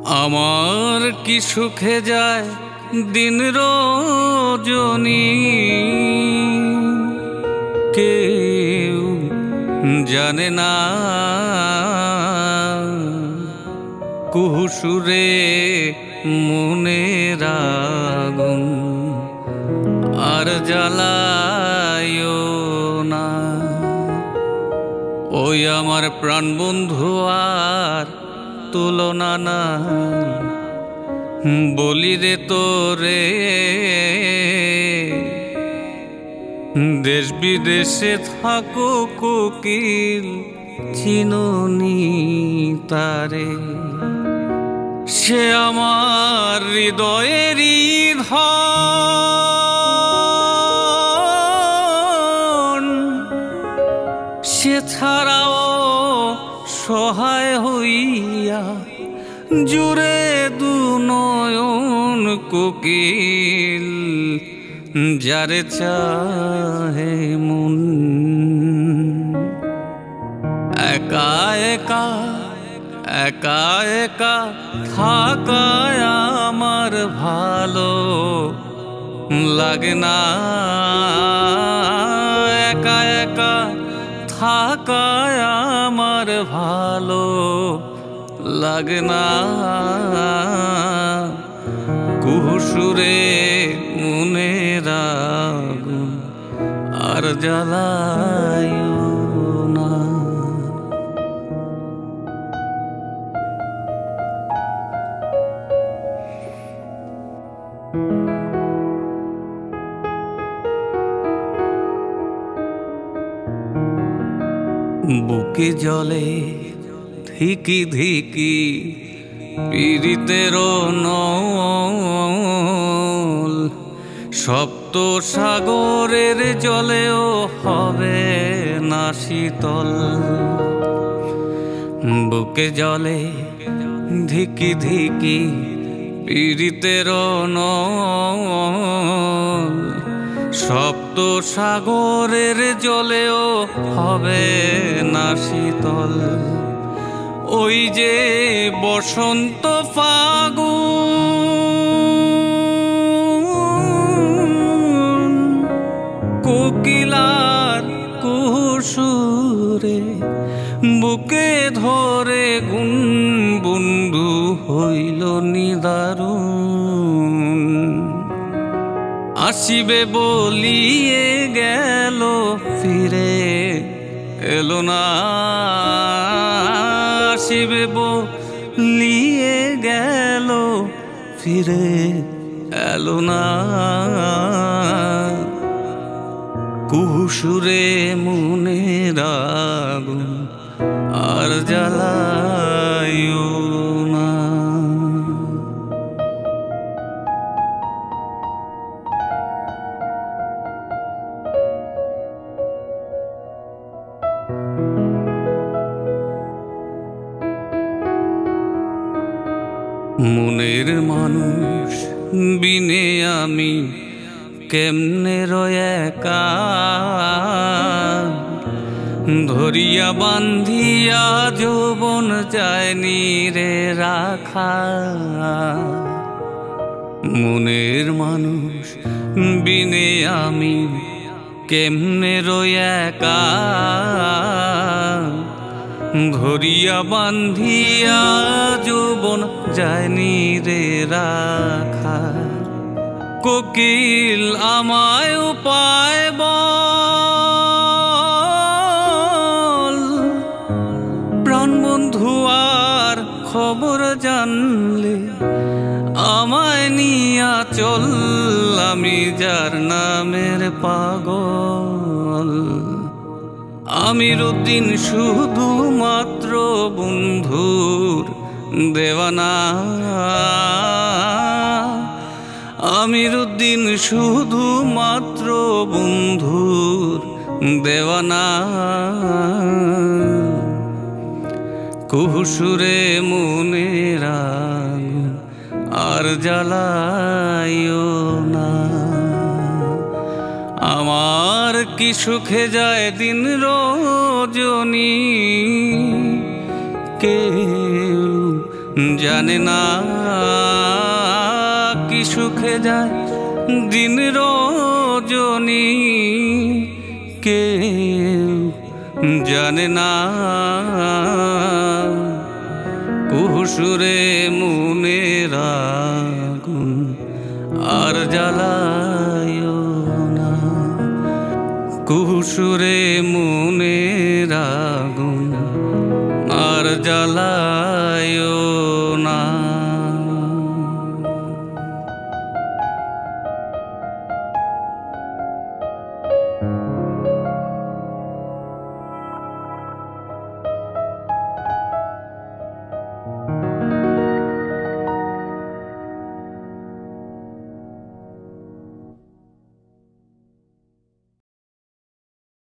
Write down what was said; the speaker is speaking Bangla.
আমার কি সুখে যায় দিন রজনী, কেউ জানে না। কুহুসুরে মনের আগুন আর জ্বালায়ও না। ওই আমার প্রাণ বন্ধু আর তুলনা নাই, বলি রে তোরে। দেশ বিদেশে থাকো কোকিল, চিননি তারে। সে আমার হৃদয়েরই ধন, সে ছাড়াও সহায় হইয়া জুড়ে দু নয়ন কোকিল, যারে চাহে মন। একা একা একা একা থাকায় আমার ভালো লাগে না। একা একা থাকায় আমার ভালো লাগে না। কুহুসুরে মনের আগুন আর জ্বালায়ও না। বুকে জলে ধিকি ধিকি পীড়িতের নল, সপ্ত সাগরের জলেও হবে না শীতল। বুকে জলে ধিকি ধিকি পীড়িতের নল, সপ্ত সাগরের জলেও হবে না শীতল। ওই যে বসন্ত ফাগুন, কোকিলার কুহুসুরে বুকে ধরে গুন বন্ধু হইল নিদারুণ। আসিবে বলিয়ে গেল ফিরে এলো না। আসিবে বলিয়ে গেল ফিরে এলো না। কুহুসুরে মনের আগুন আর জ্বালায়ও না। মনের মানুষ বিনে আমি কেমনে রয় একা, ধরিয়া বান্ধিয়া যৌবন যায়নি রে রাখা। মনের মানুষ বিনে আমি কেমনে রয় একা, ধরিয়া বান্ধিয়া যৌবন যায়নি রে রাখা। কোকিল আমায় উপায় বল, প্রাণ বন্ধু আর খবর জানলে আমায় নিয়া চল। আমি যার নামের পাগল, আমিরুদ্দিন শুধুমাত্র বন্ধুর দেওয়ানা। আমিরুদ্দিন শুধুমাত্র বন্ধুর দেওয়ানা। কুহুসুরে মনের আগুন আর জ্বালায়ও না। আমার কি সুখে যায় দিন রজনী, কেউ জানে না কি সুখে যায় দিন রজনী, কেউ জানে না। কুহুসুরে মনের আগুন আর জ্বালায়ো না, কুহুসুরে মনের আগুন আর জ্বালায়ো